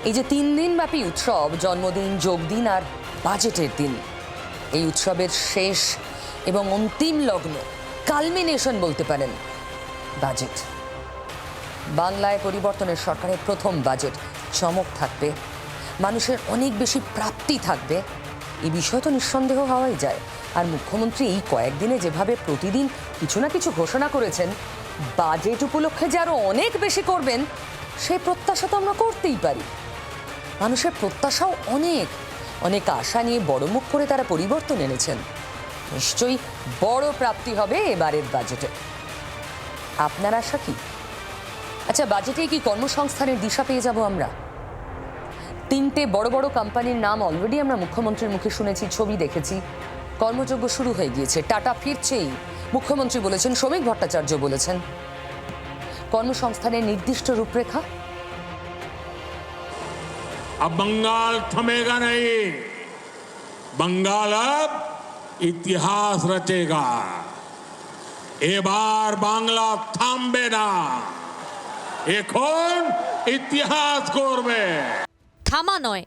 এই যে 3 দিন ব্যাপী উৎসব, জন্মদিন, যোগদিন আর বাজেটের দিন, এই উৎসবের শেষ এবং অন্তিম লগ্ন, কালমিনেশন বলতে পারেন বাজেট। বাংলায় পরিবর্তনের সরকারের প্রথম বাজেট। চমক থাকবে, মানুষের অনেক বেশি প্রাপ্তি থাকবে, এই বিষয় তো নিঃসন্দেহ হওয়াই যায়। আর মুখ্যমন্ত্রী এই কয়েকদিনে যেভাবে প্রতিদিন কিছু না কিছু ঘোষণা করেছেন, বাজেট উপলক্ষে যে আরো অনেক বেশি করবেন, সেই প্রত্যাশা তো আমরা করতেই পারি। মানুষের প্রত্যাশাও অনেক অনেক আশা নিয়ে বড় মুখ করে তারা পরিবর্তন এনেছেন। নিশ্চয়ই বড় প্রাপ্তি হবে এবারের বাজেটে। আপনার আশা কি? আচ্ছা, বাজেটে কি কর্মসংস্থানের দিশা পেয়ে যাব আমরা? 3টে বড় বড় কোম্পানির নাম অলরেডি আমরা মুখ্যমন্ত্রীর মুখে শুনেছি, ছবি দেখেছি। কর্মযজ্ঞ শুরু হয়ে গিয়েছে, টাটা ফিরছেই, মুখ্যমন্ত্রী বলেছেন, শ্রমিক ভট্টাচার্য বলেছেন। কর্মসংস্থানের নির্দিষ্ট রূপরেখা? अब बंगाल थमेगा नहीं, बंगाल अब इतिहास रचेगा। এবার বাংলা থামবে না, এখন ইতিহাস করবে। থামা নয়,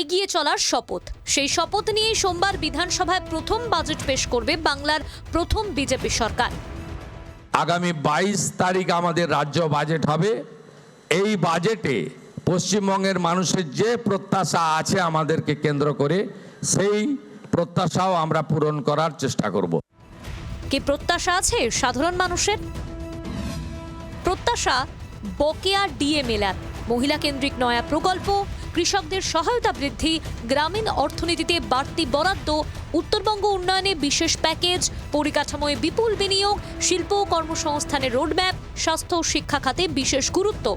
এগিয়ে চলার শপথ। সেই শপথ নিয়ে সোমবার বিধানসভায় প্রথম বাজেট পেশ করবে বাংলার প্রথম বিজেপি সরকার। আগামী 22 তারিখ আমাদের রাজ্য বাজেট হবে। এই বাজেটে পশ্চিমবঙ্গের মানুষের যে প্রত্যাশা আছে আমাদেরকে কেন্দ্র করে, সেই প্রত্যাশাও আমরা পূরণ করার চেষ্টা করব। কি প্রত্যাশা আছে সাধারণ মানুষের? প্রত্যাশা বকেয়া ডিএ মেলান, মহিলা কেন্দ্রিক নয়া প্রকল্প, কৃষকদের সহায়তা বৃদ্ধি, গ্রামীণ অর্থনীতিতে বাড়তি বরাদ্দ, উত্তরবঙ্গ উন্নয়নে বিশেষ প্যাকেজ, পরিকাঠামোয় বিপুল বিনিয়োগ, শিল্প ও কর্মসংস্থানের রোডম্যাপ, স্বাস্থ্য ও শিক্ষা খাতে বিশেষ গুরুত্ব।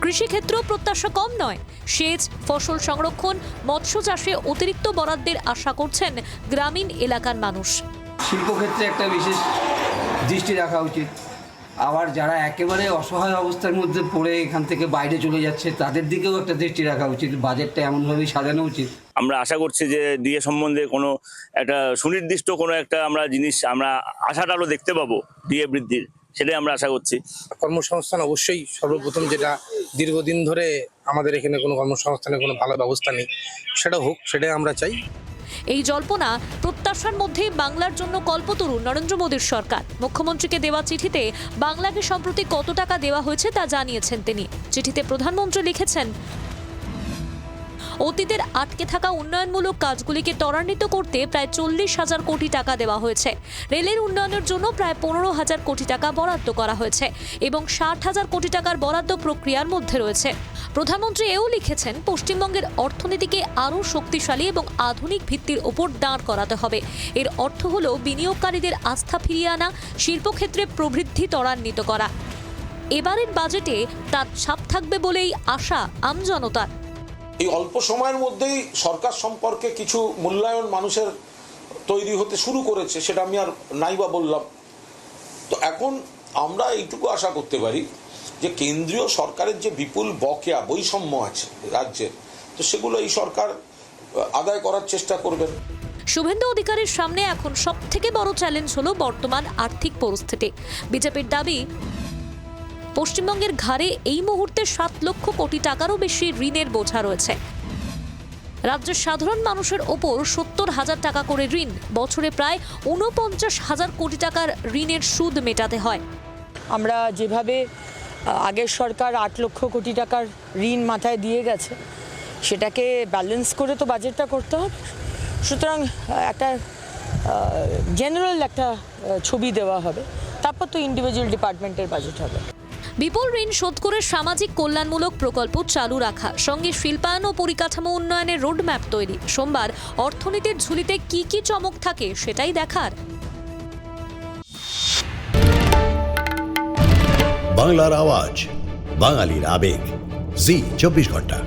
কৃষিক্ষেত্রেও প্রত্যাশা কম নয়। সেচ, ফসল সংরক্ষণ, মৎস্য চাষে অতিরিক্ত বরাদ্দের আশা করছেন গ্রামীণ এলাকার মানুষ। শিল্পক্ষেত্রে একটা বিশেষ দৃষ্টি রাখা উচিত। আবার যারা একেবারে অসহায় অবস্থার মধ্যে পড়ে এখান থেকে বাইরে চলে যাচ্ছে, তাদের দিকেও একটা দৃষ্টি রাখা উচিত। বাজেটটা এমনভাবেই সাজানো উচিত। আমরা আশা করছি যে ডিএ সম্বন্ধে কোনো একটা সুনির্দিষ্ট কোনো একটা আমরা জিনিস, আমরা আশাটা আলো দেখতে পাবো ডিএ বৃদ্ধির, সেটাই আমরা আশা করছি। কর্মসংস্থান অবশ্যই সর্বপ্রথম, যেটা দীর্ঘদিন ধরে আমাদের এখানে কোনো কর্মসংস্থানের কোনো ভালো ব্যবস্থা নেই, সেটা হোক, সেটাই আমরা চাই। এই জল্পনা প্রত্যাশার মধ্যে বাংলার জন্য কল্পতরু নরেন্দ্র মোদীর সরকার। মুখ্যমন্ত্রীকে দেওয়া চিঠিতে বাংলাকে সম্প্রতি কত টাকা দেওয়া হয়েছে তা জানিয়েছেন তিনি। চিঠিতে প্রধানমন্ত্রী লিখেছেন, অতীতের আটকে থাকা উন্নয়নমূলক কাজগুলিকে ত্বরান্বিত করতে প্রায় 40,000 কোটি টাকা দেওয়া হয়েছে। রেলের উন্নয়নের জন্য প্রায় 15,000 কোটি টাকা বরাদ্দ করা হয়েছে এবং 60,000 কোটি টাকার বরাদ্দ প্রক্রিয়ার মধ্যে রয়েছে। প্রধানমন্ত্রী এও লিখেছেন, পশ্চিমবঙ্গের অর্থনীতিকে আরও শক্তিশালী এবং আধুনিক ভিত্তির ওপর দাঁড় করাতে হবে। এর অর্থ হল বিনিয়োগকারীদের আস্থা ফিরিয়ে আনা, শিল্পক্ষেত্রে প্রবৃদ্ধি ত্বরান্বিত করা। এবারের বাজেটে তার ছাপ থাকবে বলেই আশা আমজনতার। এই অল্প সময়ের মধ্যেই সরকার সম্পর্কে কিছু মূল্যায়ন মানুষের তৈরি হতে শুরু করেছে, সেটা আমি আর নাইবা বললাম। তো এখন আমরা এইটুকু আশা করতে পারি যে কেন্দ্রীয় সরকারের যে বিপুল বকেয়া বৈষম্য আছে রাজ্যের, তো সেগুলো এই সরকার আদায় করার চেষ্টা করবেন। শুভেন্দু অধিকারীর সামনে এখন সবথেকে বড় চ্যালেঞ্জ হলো বর্তমান আর্থিক পরিস্থিতি। বিজেপির দাবি, পশ্চিমবঙ্গের ঘাড়ে এই মুহূর্তে 7 লক্ষ কোটি টাকারও বেশি ঋণের বোঝা রয়েছে। রাজ্যের সাধারণ মানুষের ওপর 70,000 টাকা করে ঋণ, বছরে প্রায় 49,000 কোটি টাকার ঋণের সুদ মেটাতে হয়। আমরা যেভাবে আগের সরকার 8 লক্ষ কোটি টাকার ঋণ মাথায় দিয়ে গেছে, সেটাকে ব্যালেন্স করে তো বাজেটটা করতে হবে। সুতরাং একটা জেনারেল একটা ছবি দেওয়া হবে, তারপর তো ইন্ডিভিজুয়াল ডিপার্টমেন্টের বাজেট হবে। বিপুল ঋণ শোধ করে সামাজিক কল্যাণমূলক প্রকল্প চালু রাখা, সঙ্গে শিল্পায়ন ও পরিকাঠামো উন্নয়নের রোডম্যাপ তৈরি। সোমবার অর্থনীতির ঝুলিতে কি কি চমক থাকে সেটাই দেখার। বাংলার আওয়াজ, বাঙালির আবেগ, জি 24 ঘন্টা।